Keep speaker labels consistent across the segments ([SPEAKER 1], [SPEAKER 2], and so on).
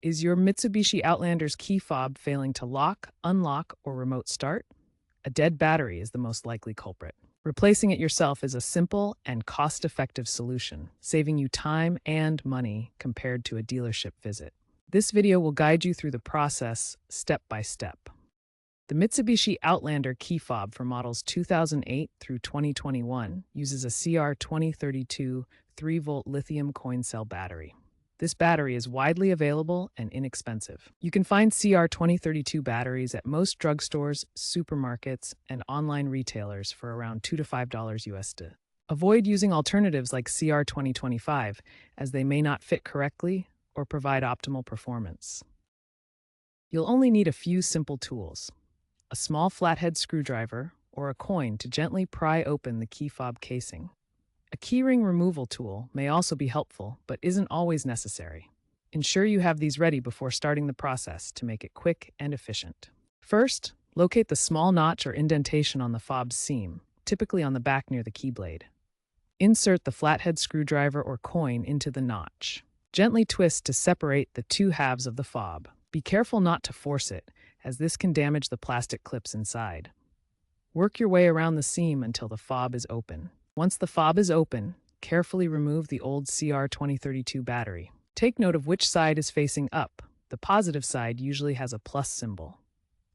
[SPEAKER 1] Is your Mitsubishi Outlander's key fob failing to lock, unlock, or remote start? A dead battery is the most likely culprit. Replacing it yourself is a simple and cost-effective solution, saving you time and money compared to a dealership visit. This video will guide you through the process step by step. The Mitsubishi Outlander key fob for models 2008 through 2021 uses a CR2032 3-volt lithium coin cell battery. This battery is widely available and inexpensive. You can find CR2032 batteries at most drugstores, supermarkets, and online retailers for around $2 to $5 USD. Avoid using alternatives like CR2025 as they may not fit correctly or provide optimal performance. You'll only need a few simple tools: a small flathead screwdriver or a coin to gently pry open the key fob casing. A keyring removal tool may also be helpful, but isn't always necessary. Ensure you have these ready before starting the process to make it quick and efficient. First, locate the small notch or indentation on the fob's seam, typically on the back near the key blade. Insert the flathead screwdriver or coin into the notch. Gently twist to separate the two halves of the fob. Be careful not to force it, as this can damage the plastic clips inside. Work your way around the seam until the fob is open. Once the fob is open, carefully remove the old CR2032 battery. Take note of which side is facing up. The positive side usually has a plus symbol.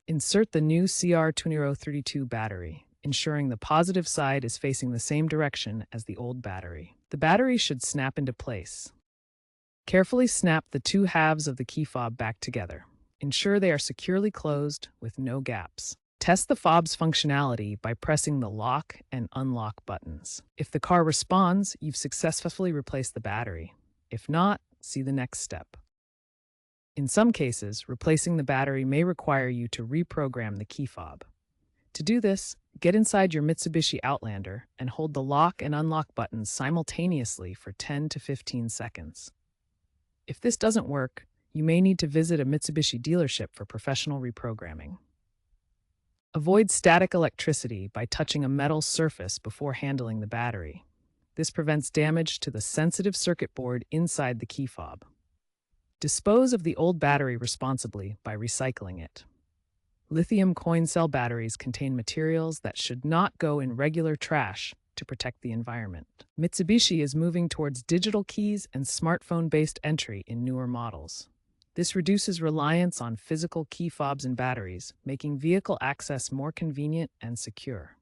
[SPEAKER 1] Insert the new CR2032 battery, ensuring the positive side is facing the same direction as the old battery. The battery should snap into place. Carefully snap the two halves of the key fob back together. Ensure they are securely closed with no gaps. Test the fob's functionality by pressing the lock and unlock buttons. If the car responds, you've successfully replaced the battery. If not, see the next step. In some cases, replacing the battery may require you to reprogram the key fob. To do this, get inside your Mitsubishi Outlander and hold the lock and unlock buttons simultaneously for 10 to 15 seconds. If this doesn't work, you may need to visit a Mitsubishi dealership for professional reprogramming. Avoid static electricity by touching a metal surface before handling the battery. This prevents damage to the sensitive circuit board inside the key fob. Dispose of the old battery responsibly by recycling it. Lithium coin cell batteries contain materials that should not go in regular trash to protect the environment. Mitsubishi is moving towards digital keys and smartphone-based entry in newer models. This reduces reliance on physical key fobs and batteries, making vehicle access more convenient and secure.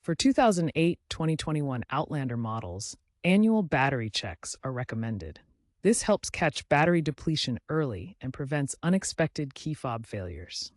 [SPEAKER 1] For 2008-2021 Outlander models, annual battery checks are recommended. This helps catch battery depletion early and prevents unexpected key fob failures.